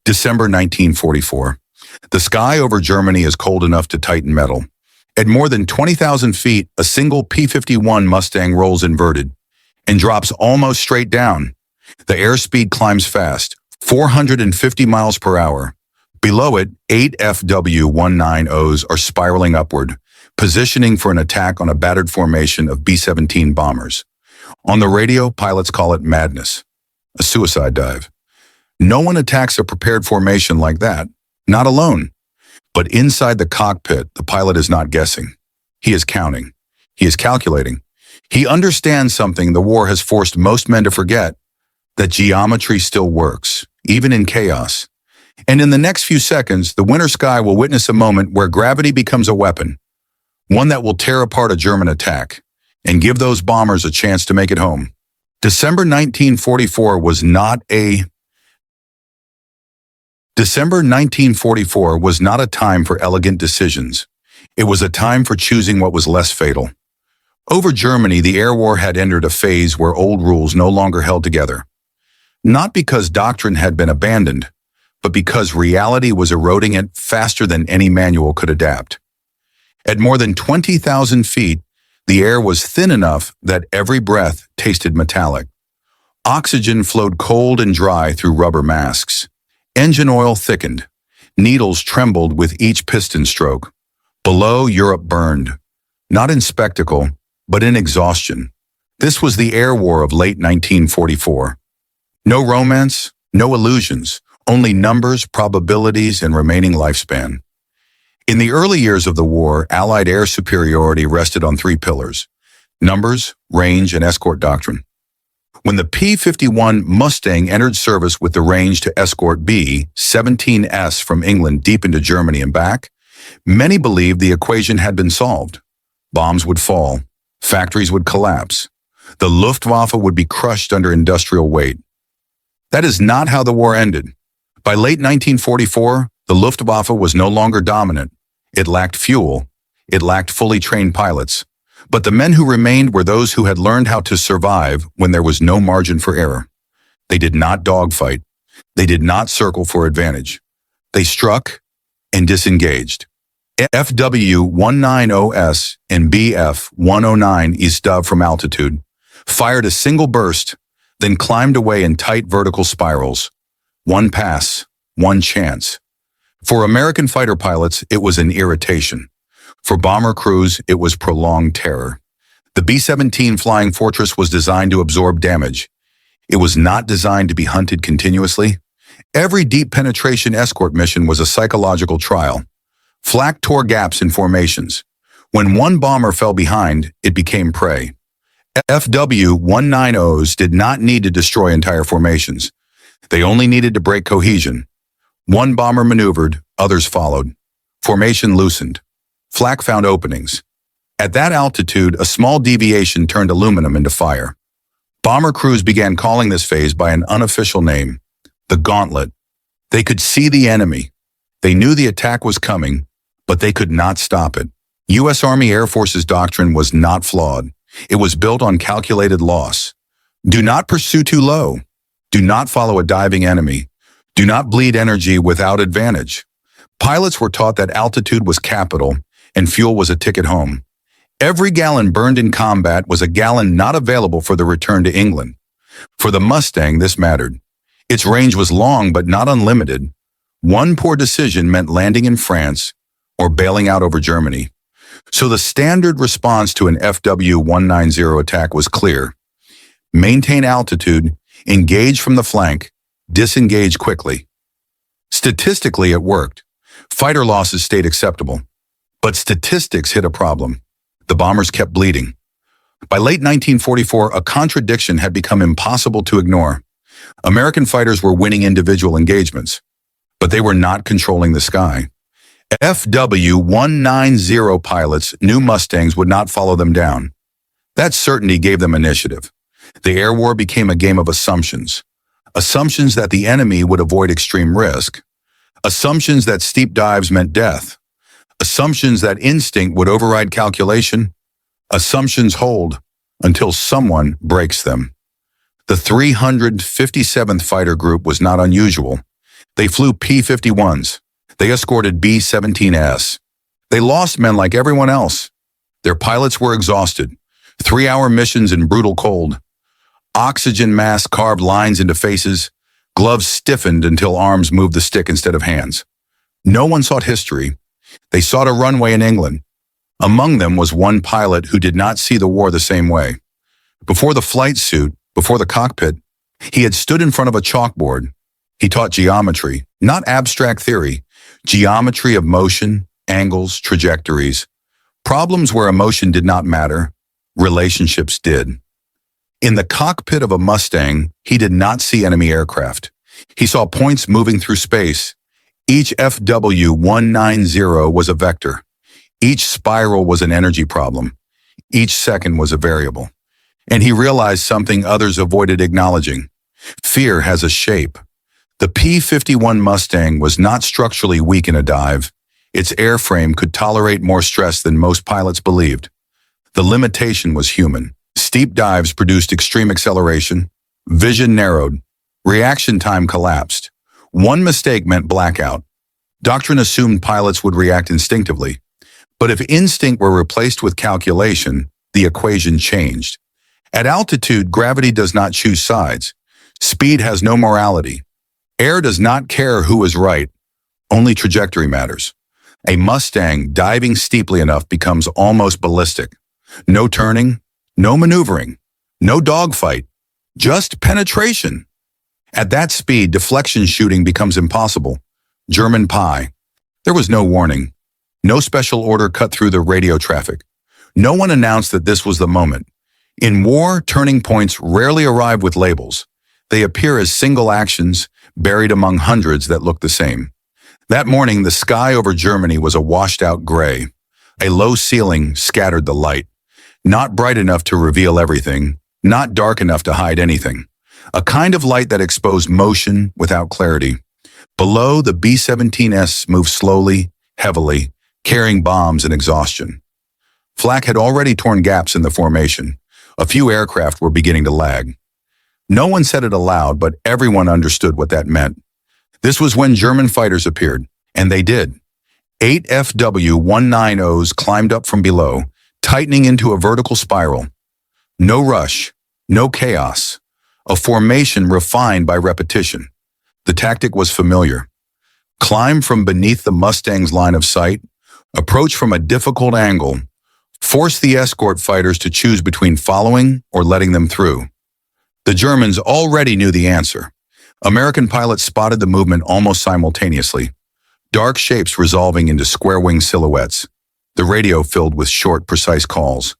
December 1944. The sky over Germany is cold enough to tighten metal. At more than 20,000 feet, a single P-51 Mustang rolls inverted and drops almost straight down. The airspeed climbs fast, 450 miles per hour. Below it, 8 FW-190s are spiraling upward, positioning for an attack on a battered formation of B-17 bombers. On the radio, pilots call it madness, a suicide dive. No one attacks a prepared formation like that, not alone. But inside the cockpit, the pilot is not guessing. He is counting. He is calculating. He understands something the war has forced most men to forget, that geometry still works, even in chaos. And in the next few seconds, the winter sky will witness a moment where gravity becomes a weapon, one that will tear apart a German attack and give those bombers a chance to make it home. December 1944 was not a time for elegant decisions. It was a time for choosing what was less fatal. Over Germany, the air war had entered a phase where old rules no longer held together. Not because doctrine had been abandoned, but because reality was eroding it faster than any manual could adapt. At more than 20,000 feet, the air was thin enough that every breath tasted metallic. Oxygen flowed cold and dry through rubber masks. Engine oil thickened. Needles trembled with each piston stroke. Below, Europe burned. Not in spectacle, but in exhaustion. This was the air war of late 1944. No romance, no illusions, only numbers, probabilities, and remaining lifespan. In the early years of the war, Allied air superiority rested on three pillars: numbers, range, and escort doctrine. When the P-51 Mustang entered service with the range to escort B-17s from England deep into Germany and back, many believed the equation had been solved. Bombs would fall, factories would collapse, the Luftwaffe would be crushed under industrial weight. That is not how the war ended. By late 1944, the Luftwaffe was no longer dominant. It lacked fuel. It lacked fully trained pilots. But the men who remained were those who had learned how to survive when there was no margin for error. They did not dogfight. They did not circle for advantage. They struck and disengaged. FW-190s and BF-109 dove from altitude, fired a single burst, then climbed away in tight vertical spirals. One pass, one chance. For American fighter pilots, it was an irritation. For bomber crews, it was prolonged terror. The B-17 Flying Fortress was designed to absorb damage. It was not designed to be hunted continuously. Every deep penetration escort mission was a psychological trial. Flak tore gaps in formations. When one bomber fell behind, it became prey. FW-190s did not need to destroy entire formations. They only needed to break cohesion. One bomber maneuvered, others followed. Formation loosened. Flak found openings. At that altitude, a small deviation turned aluminum into fire. Bomber crews began calling this phase by an unofficial name, the Gauntlet. They could see the enemy. They knew the attack was coming, but they could not stop it. U.S. Army Air Force's doctrine was not flawed. It was built on calculated loss. Do not pursue too low. Do not follow a diving enemy. Do not bleed energy without advantage. Pilots were taught that altitude was capital and fuel was a ticket home. Every gallon burned in combat was a gallon not available for the return to England. For the Mustang, this mattered. Its range was long but not unlimited. One poor decision meant landing in France or bailing out over Germany. So the standard response to an FW-190 attack was clear. Maintain altitude, engage from the flank, disengage quickly. Statistically, it worked. Fighter losses stayed acceptable. But statistics hit a problem. The bombers kept bleeding. By late 1944, a contradiction had become impossible to ignore. American fighters were winning individual engagements, but they were not controlling the sky. FW-190 pilots knew Mustangs would not follow them down. That certainty gave them initiative. The air war became a game of assumptions. Assumptions that the enemy would avoid extreme risk. Assumptions that steep dives meant death. Assumptions that instinct would override calculation. Assumptions hold until someone breaks them. The 357th Fighter Group was not unusual. They flew P-51s. They escorted B-17s. They lost men like everyone else. Their pilots were exhausted. 3-hour missions in brutal cold. Oxygen masks carved lines into faces. Gloves stiffened until arms moved the stick instead of hands. No one sought history. They sought a runway in England. Among them was one pilot who did not see the war the same way. Before the flight suit, before the cockpit, he had stood in front of a chalkboard. He taught geometry, not abstract theory, geometry of motion, angles, trajectories, problems where emotion did not matter, relationships did. In the cockpit of a Mustang, he did not see enemy aircraft. He saw points moving through space. Each WW2 was a vector. Each spiral was an energy problem. Each second was a variable. And he realized something others avoided acknowledging. Fear has a shape. The P-51 Mustang was not structurally weak in a dive. Its airframe could tolerate more stress than most pilots believed. The limitation was human. Steep dives produced extreme acceleration. Vision narrowed. Reaction time collapsed. One mistake meant blackout. Doctrine assumed pilots would react instinctively. But if instinct were replaced with calculation, the equation changed. At altitude, gravity does not choose sides. Speed has no morality. Air does not care who is right. Only trajectory matters. A Mustang diving steeply enough becomes almost ballistic. No turning, no maneuvering, no dogfight, just penetration. At that speed, deflection shooting becomes impossible. German pie. There was no warning. No special order cut through the radio traffic. No one announced that this was the moment. In war, turning points rarely arrive with labels. They appear as single actions, buried among hundreds that look the same. That morning, the sky over Germany was a washed-out gray. A low ceiling scattered the light. Not bright enough to reveal everything, not dark enough to hide anything. A kind of light that exposed motion without clarity. Below, the B-17s moved slowly, heavily, carrying bombs and exhaustion. Flak had already torn gaps in the formation. A few aircraft were beginning to lag. No one said it aloud, but everyone understood what that meant. This was when German fighters appeared, and they did. 8 FW-190s climbed up from below, tightening into a vertical spiral. No rush, no chaos. A formation refined by repetition. The tactic was familiar. Climb from beneath the Mustang's line of sight, approach from a difficult angle, force the escort fighters to choose between following or letting them through. The Germans already knew the answer. American pilots spotted the movement almost simultaneously. Dark shapes resolving into square-wing silhouettes. The radio filled with short, precise calls.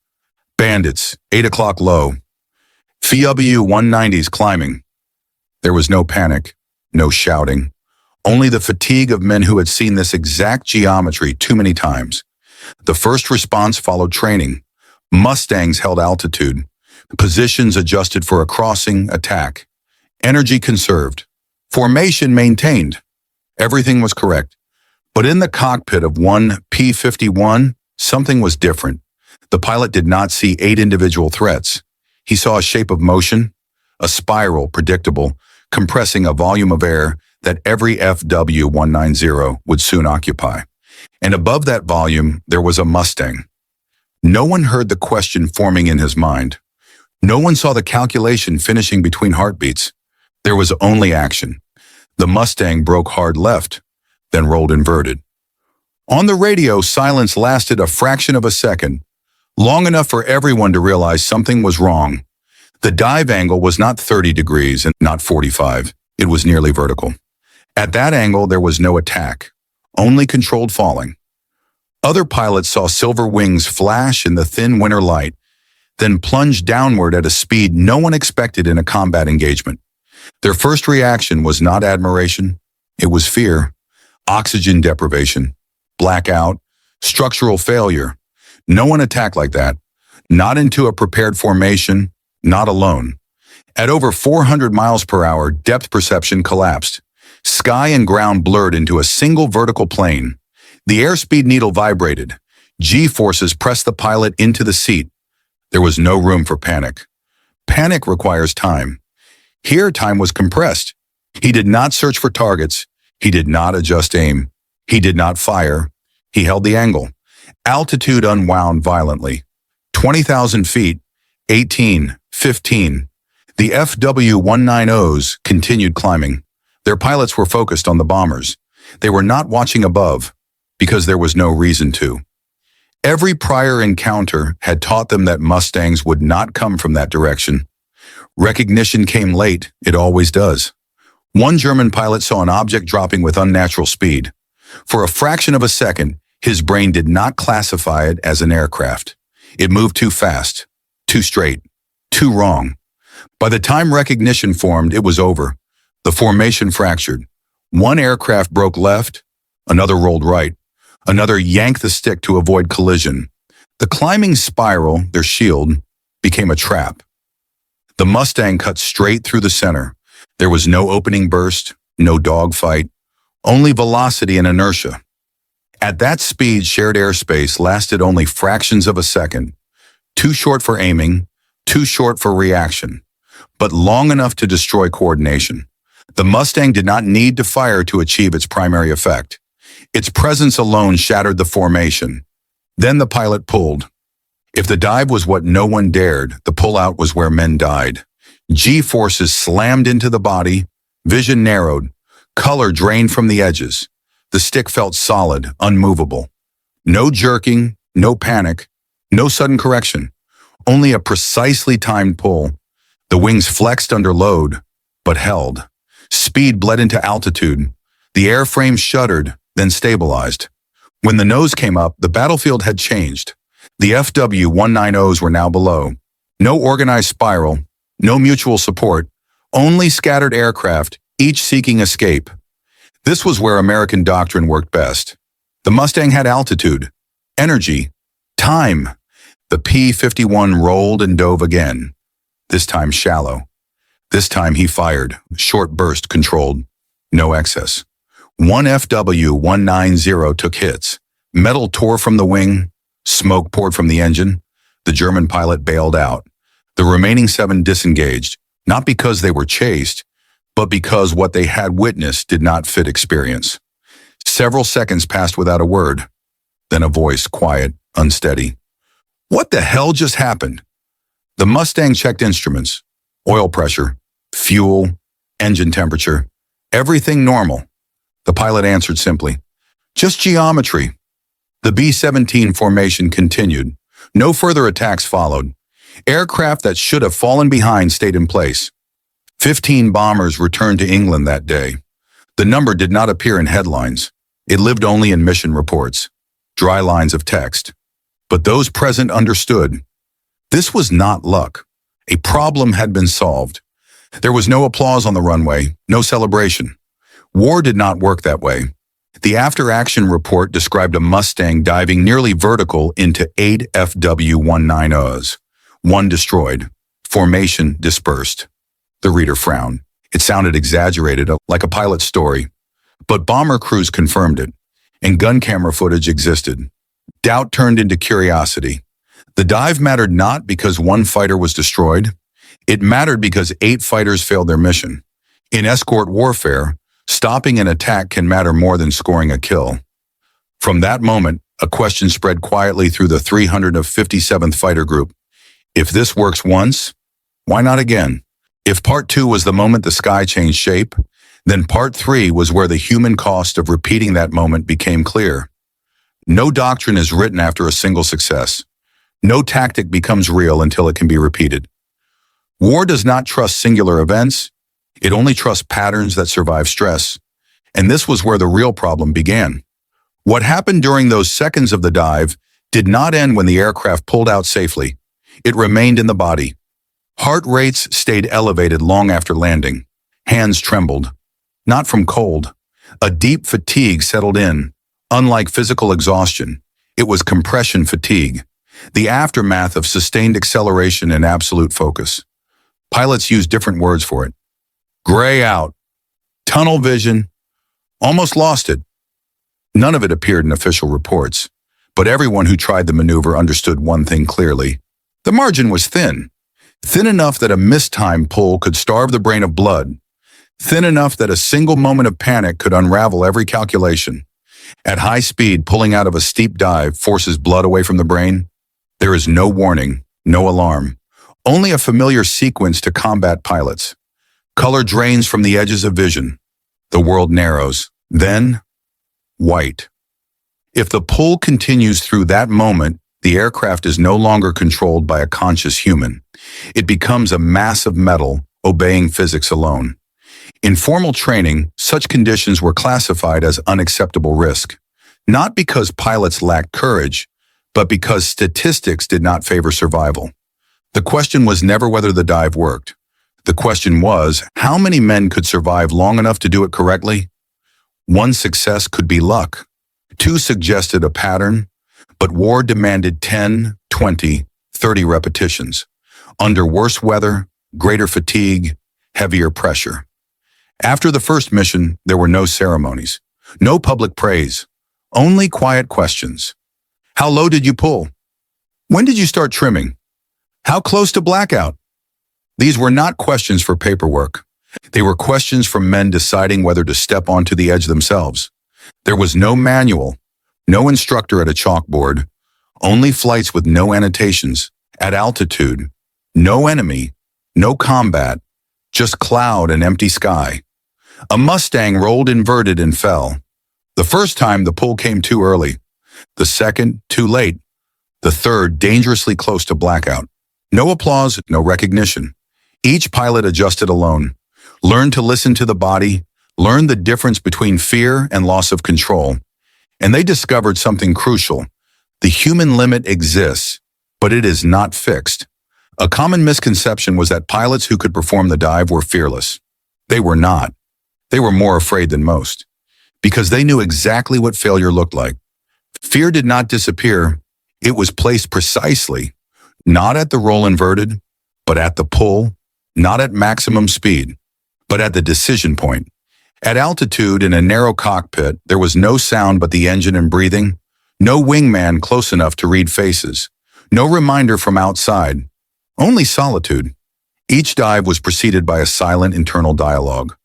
Bandits, 8 o'clock low. FW-190s climbing. There was no panic, no shouting. Only the fatigue of men who had seen this exact geometry too many times. The first response followed training. Mustangs held altitude. Positions adjusted for a crossing attack. Energy conserved. Formation maintained. Everything was correct. But in the cockpit of one P-51, something was different. The pilot did not see 8 individual threats. He saw a shape of motion, a spiral predictable, compressing a volume of air that every FW-190 would soon occupy. And above that volume, there was a Mustang. No one heard the question forming in his mind. No one saw the calculation finishing between heartbeats. There was only action. The Mustang broke hard left, then rolled inverted. On the radio, silence lasted a fraction of a second, long enough for everyone to realize something was wrong. The dive angle was not 30 degrees and not 45. It was nearly vertical. At that angle, there was no attack, only controlled falling. Other pilots saw silver wings flash in the thin winter light, then plunge downward at a speed no one expected in a combat engagement. Their first reaction was not admiration, it was fear, oxygen deprivation, blackout, structural failure. No one attacked like that, not into a prepared formation, not alone. At over 400 miles per hour, depth perception collapsed. Sky and ground blurred into a single vertical plane. The airspeed needle vibrated. G-forces pressed the pilot into the seat. There was no room for panic. Panic requires time. Here, time was compressed. He did not search for targets. He did not adjust aim. He did not fire. He held the angle. Altitude unwound violently. 20,000 feet, 18, 15. The FW-190s continued climbing. Their pilots were focused on the bombers. They were not watching above, because there was no reason to. Every prior encounter had taught them that Mustangs would not come from that direction. Recognition came late, it always does. One German pilot saw an object dropping with unnatural speed. For a fraction of a second, his brain did not classify it as an aircraft. It moved too fast, too straight, too wrong. By the time recognition formed, it was over. The formation fractured. One aircraft broke left, another rolled right. Another yanked the stick to avoid collision. The climbing spiral, their shield, became a trap. The Mustang cut straight through the center. There was no opening burst, no dogfight, only velocity and inertia. At that speed, shared airspace lasted only fractions of a second. Too short for aiming, too short for reaction, but long enough to destroy coordination. The Mustang did not need to fire to achieve its primary effect. Its presence alone shattered the formation. Then the pilot pulled. If the dive was what no one dared, the pullout was where men died. G-forces slammed into the body, vision narrowed, color drained from the edges. The stick felt solid, unmovable. No jerking, no panic, no sudden correction, only a precisely timed pull. The wings flexed under load, but held. Speed bled into altitude. The airframe shuddered, then stabilized. When the nose came up, the battlefield had changed. The FW-190s were now below. No organized spiral, no mutual support, only scattered aircraft, each seeking escape. This was where American doctrine worked best. The Mustang had altitude, energy, time. The P-51 rolled and dove again. This time shallow. This time he fired, short burst controlled, no excess. One FW-190 took hits. Metal tore from the wing, smoke poured from the engine. The German pilot bailed out. The remaining 7 disengaged, not because they were chased, but because what they had witnessed did not fit experience. Several seconds passed without a word. Then a voice, quiet, unsteady. "What the hell just happened?" The Mustang checked instruments. Oil pressure, fuel, engine temperature, everything normal. The pilot answered simply, "Just geometry." The B-17 formation continued. No further attacks followed. Aircraft that should have fallen behind stayed in place. 15 bombers returned to England that day. The number did not appear in headlines. It lived only in mission reports, dry lines of text. But those present understood. This was not luck. A problem had been solved. There was no applause on the runway, no celebration. War did not work that way. The after-action report described a Mustang diving nearly vertical into 8 FW-190s. 1 destroyed. Formation dispersed. The reader frowned. It sounded exaggerated, like a pilot's story. But bomber crews confirmed it, and gun camera footage existed. Doubt turned into curiosity. The dive mattered not because 1 fighter was destroyed. It mattered because 8 fighters failed their mission. In escort warfare, stopping an attack can matter more than scoring a kill. From that moment, a question spread quietly through the 357th Fighter Group. If this works once, why not again? If Part 2 was the moment the sky changed shape, then Part 3 was where the human cost of repeating that moment became clear. No doctrine is written after a single success. No tactic becomes real until it can be repeated. War does not trust singular events. It only trusts patterns that survive stress. And this was where the real problem began. What happened during those seconds of the dive did not end when the aircraft pulled out safely. It remained in the body. Heart rates stayed elevated long after landing. Hands trembled. Not from cold. A deep fatigue settled in. Unlike physical exhaustion, it was compression fatigue, the aftermath of sustained acceleration and absolute focus. Pilots used different words for it. Gray out, tunnel vision, almost lost it. None of it appeared in official reports, but everyone who tried the maneuver understood one thing clearly. The margin was thin enough that a mistimed pull could starve the brain of blood. thin enough that a single moment of panic could unravel every calculation. At high speed, pulling out of a steep dive forces blood away from the brain. There is no warning, no alarm, only a familiar sequence to combat pilots. Color drains from the edges of vision. The world narrows. Then, white. If the pull continues through that moment, the aircraft is no longer controlled by a conscious human. It becomes a mass of metal, obeying physics alone. In formal training, such conditions were classified as unacceptable risk, not because pilots lacked courage, but because statistics did not favor survival. The question was never whether the dive worked. The question was, how many men could survive long enough to do it correctly? One success could be luck. Two suggested a pattern, but war demanded 10, 20, 30 repetitions. Under worse weather, greater fatigue, heavier pressure. After the first mission, there were no ceremonies, no public praise, only quiet questions. How low did you pull? When did you start trimming? How close to blackout? These were not questions for paperwork. They were questions from men deciding whether to step onto the edge themselves. There was no manual, no instructor at a chalkboard, only flights with no annotations. At altitude, no enemy, no combat, just cloud and empty sky. A Mustang rolled inverted and fell. The first time, the pull came too early. The second, too late. The third, dangerously close to blackout. No applause, no recognition. Each pilot adjusted alone, learned to listen to the body, learned the difference between fear and loss of control. And they discovered something crucial. The human limit exists, but it is not fixed. A common misconception was that pilots who could perform the dive were fearless. They were not. They were more afraid than most, because they knew exactly what failure looked like. Fear did not disappear. It was placed precisely, not at the roll inverted, but at the pull, not at maximum speed, but at the decision point. At altitude, in a narrow cockpit, there was no sound but the engine and breathing, no wingman close enough to read faces, no reminder from outside, only solitude. Each dive was preceded by a silent internal dialogue.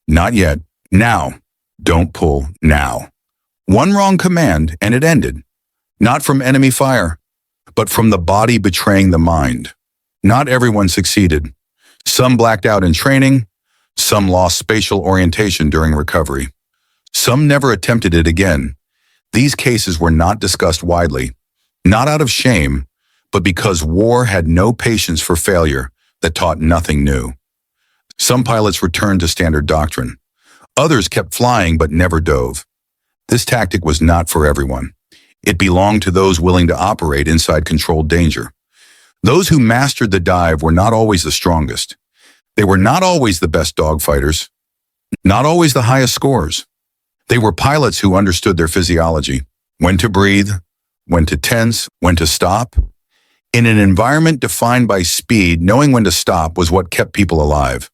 Not yet. Now. Don't pull. Now. One wrong command and it ended. Not from enemy fire, but from the body betraying the mind. Not everyone succeeded. Some blacked out in training. Some lost spatial orientation during recovery. Some never attempted it again. These cases were not discussed widely, not out of shame, but because war had no patience for failure that taught nothing new. Some pilots returned to standard doctrine. Others kept flying but never dove. This tactic was not for everyone. It belonged to those willing to operate inside controlled danger. Those who mastered the dive were not always the strongest. They were not always the best dogfighters, not always the highest scores. They were pilots who understood their physiology, when to breathe, when to tense, when to stop. In an environment defined by speed, knowing when to stop was what kept people alive.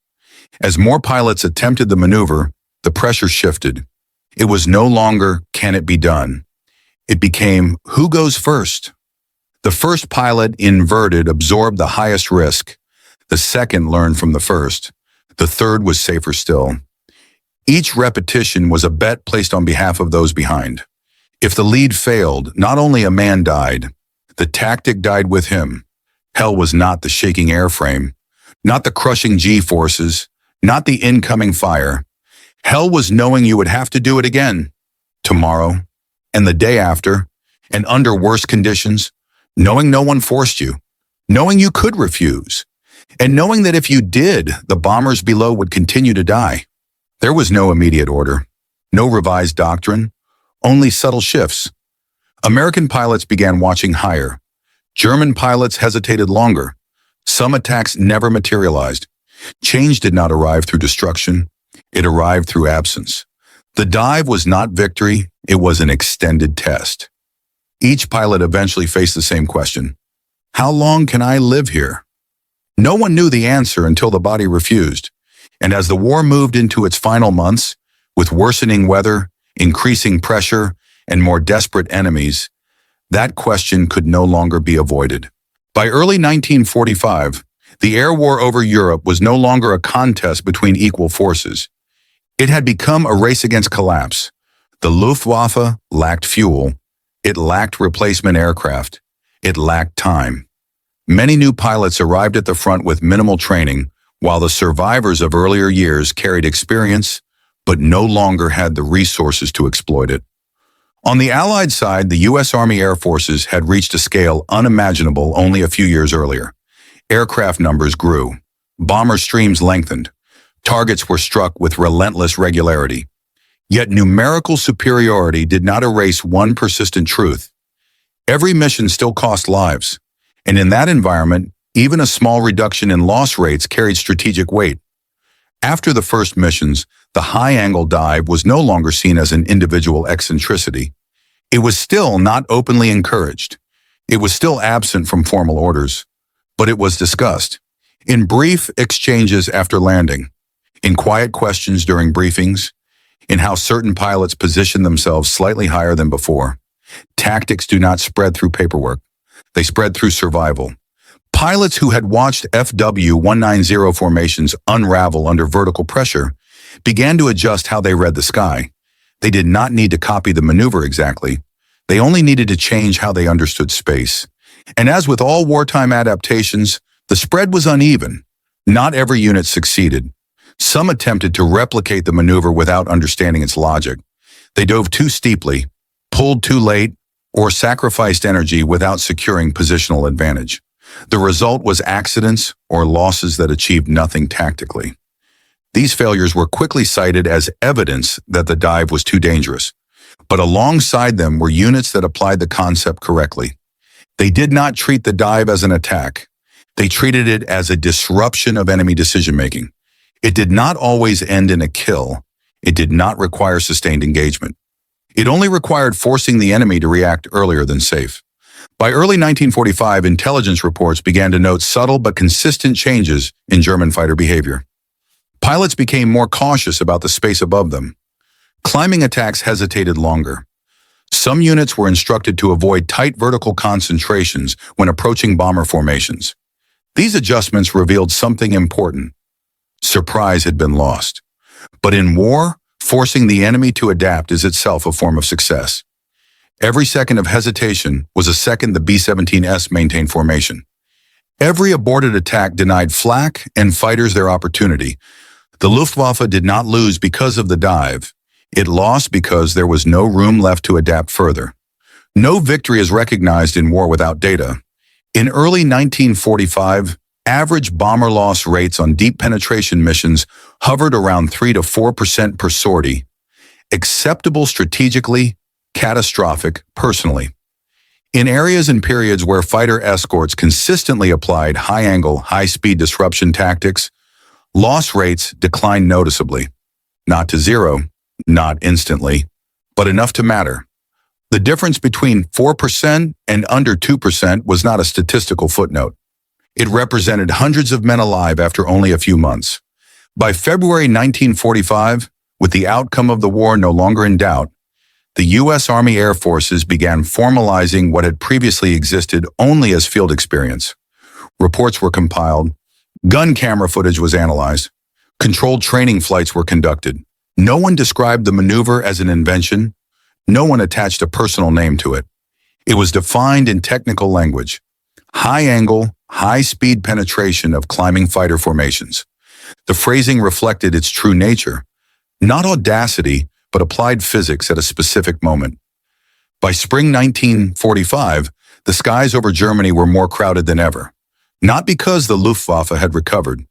As more pilots attempted the maneuver, the pressure shifted. It was no longer, can it be done? It became, who goes first? The first pilot, inverted, absorbed the highest risk. The second learned from the first. The third was safer still. Each repetition was a bet placed on behalf of those behind. If the lead failed, not only a man died, the tactic died with him. Hell was not the shaking airframe, not the crushing G-forces, not the incoming fire. Hell was knowing you would have to do it again, tomorrow, and the day after, and under worse conditions, knowing no one forced you, knowing you could refuse, and knowing that if you did, the bombers below would continue to die. There was no immediate order, no revised doctrine, only subtle shifts. American pilots began watching higher. German pilots hesitated longer. Some attacks never materialized. Change did not arrive through destruction. It arrived through absence. The dive was not victory. It was an extended test. Each pilot eventually faced the same question. How long can I live here? No one knew the answer until the body refused. And as the war moved into its final months, with worsening weather, increasing pressure, and more desperate enemies, that question could no longer be avoided. By early 1945, The air war over Europe was no longer a contest between equal forces. It had become a race against collapse. The Luftwaffe lacked fuel. It lacked replacement aircraft. It lacked time. Many new pilots arrived at the front with minimal training, while the survivors of earlier years carried experience, but no longer had the resources to exploit it. On the Allied side, the U.S. Army Air Forces had reached a scale unimaginable only a few years earlier. Aircraft numbers grew. Bomber streams lengthened. Targets were struck with relentless regularity. Yet numerical superiority did not erase one persistent truth. Every mission still cost lives. And in that environment, even a small reduction in loss rates carried strategic weight. After the first missions, the high-angle dive was no longer seen as an individual eccentricity. It was still not openly encouraged. It was still absent from formal orders. But it was discussed. In brief exchanges after landing, in quiet questions during briefings, in how certain pilots position themselves slightly higher than before. Tactics do not spread through paperwork. They spread through survival. Pilots who had watched FW190 formations unravel under vertical pressure began to adjust how they read the sky. They did not need to copy the maneuver exactly. They only needed to change how they understood space. And as with all wartime adaptations, the spread was uneven. Not every unit succeeded. Some attempted to replicate the maneuver without understanding its logic. They dove too steeply, pulled too late, or sacrificed energy without securing positional advantage. The result was accidents or losses that achieved nothing tactically. These failures were quickly cited as evidence that the dive was too dangerous. But alongside them were units that applied the concept correctly. They did not treat the dive as an attack. They treated it as a disruption of enemy decision-making. It did not always end in a kill. It did not require sustained engagement. It only required forcing the enemy to react earlier than safe. By early 1945, intelligence reports began to note subtle but consistent changes in German fighter behavior. Pilots became more cautious about the space above them. Climbing attacks hesitated longer. Some units were instructed to avoid tight vertical concentrations when approaching bomber formations. These adjustments revealed something important. Surprise had been lost. But in war, forcing the enemy to adapt is itself a form of success. Every second of hesitation was a second the B-17S maintained formation. Every aborted attack denied flak and fighters their opportunity. The Luftwaffe did not lose because of the dive. It lost because there was no room left to adapt further. No victory is recognized in war without data. In early 1945, average bomber loss rates on deep penetration missions hovered around 3 to 4% per sortie. Acceptable strategically, catastrophic personally. In areas and periods where fighter escorts consistently applied high-angle, high-speed disruption tactics, loss rates declined noticeably. Not to zero, not instantly, but enough to matter. The difference between 4% and under 2% was not a statistical footnote. It represented hundreds of men alive after only a few months. By February 1945, with the outcome of the war no longer in doubt, the U.S. Army Air Forces began formalizing what had previously existed only as field experience. Reports were compiled, gun camera footage was analyzed, controlled training flights were conducted. No one described the maneuver as an invention. No one attached a personal name to it. It was defined in technical language. High-angle, high-speed penetration of climbing fighter formations. The phrasing reflected its true nature, not audacity, but applied physics at a specific moment. By spring 1945, the skies over Germany were more crowded than ever, not because the Luftwaffe had recovered,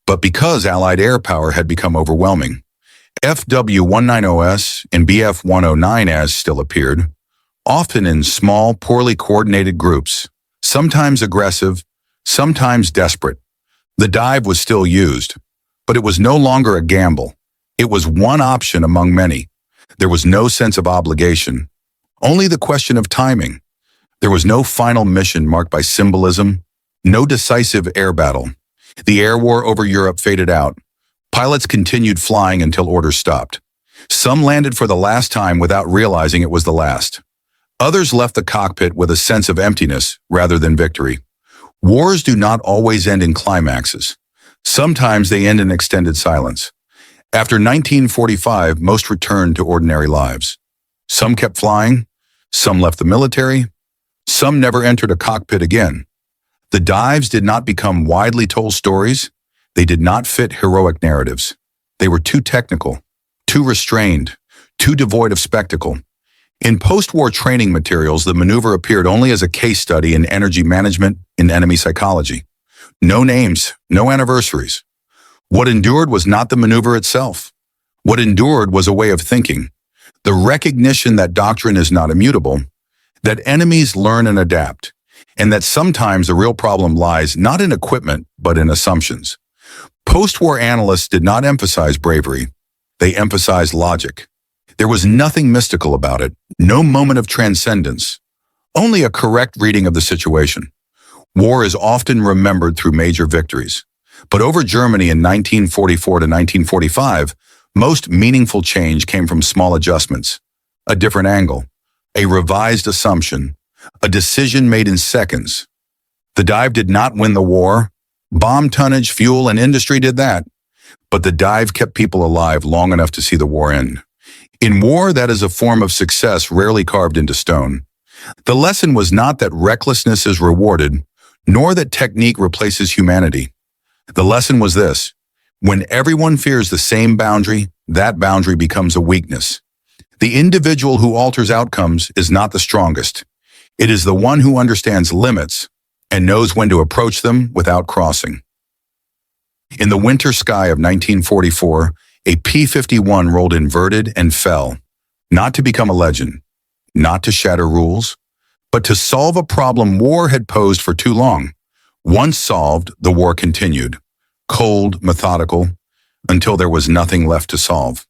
but because Allied air power had become overwhelming. FW190S and BF109S still appeared, often in small, poorly coordinated groups, sometimes aggressive, sometimes desperate. The dive was still used, but it was no longer a gamble. It was one option among many. There was no sense of obligation, only the question of timing. There was no final mission marked by symbolism, no decisive air battle. The air war over Europe faded out. Pilots continued flying until orders stopped. Some landed for the last time without realizing it was the last. Others left the cockpit with a sense of emptiness rather than victory. Wars do not always end in climaxes. Sometimes they end in extended silence. After 1945, most returned to ordinary lives. Some kept flying, some left the military, some never entered a cockpit again. The dives did not become widely told stories. They did not fit heroic narratives. They were too technical, too restrained, too devoid of spectacle. In post-war training materials, the maneuver appeared only as a case study in energy management in enemy psychology. No names, no anniversaries. What endured was not the maneuver itself. What endured was a way of thinking, the recognition that doctrine is not immutable, that enemies learn and adapt, and that sometimes the real problem lies not in equipment, but in assumptions. Post-war analysts did not emphasize bravery. They emphasized logic. There was nothing mystical about it, no moment of transcendence, only a correct reading of the situation. War is often remembered through major victories. But over Germany in 1944 to 1945, most meaningful change came from small adjustments, a different angle, a revised assumption, a decision made in seconds. The dive did not win the war. Bomb tonnage, fuel, and industry did that. But the dive kept people alive long enough to see the war end. In war, that is a form of success rarely carved into stone. The lesson was not that recklessness is rewarded, nor that technique replaces humanity. The lesson was this: when everyone fears the same boundary, that boundary becomes a weakness. The individual who alters outcomes is not the strongest. It is the one who understands limits and knows when to approach them without crossing. In the winter sky of 1944, a P-51 rolled inverted and fell, not to become a legend, not to shatter rules, but to solve a problem war had posed for too long. Once solved, the war continued, cold, methodical, until there was nothing left to solve.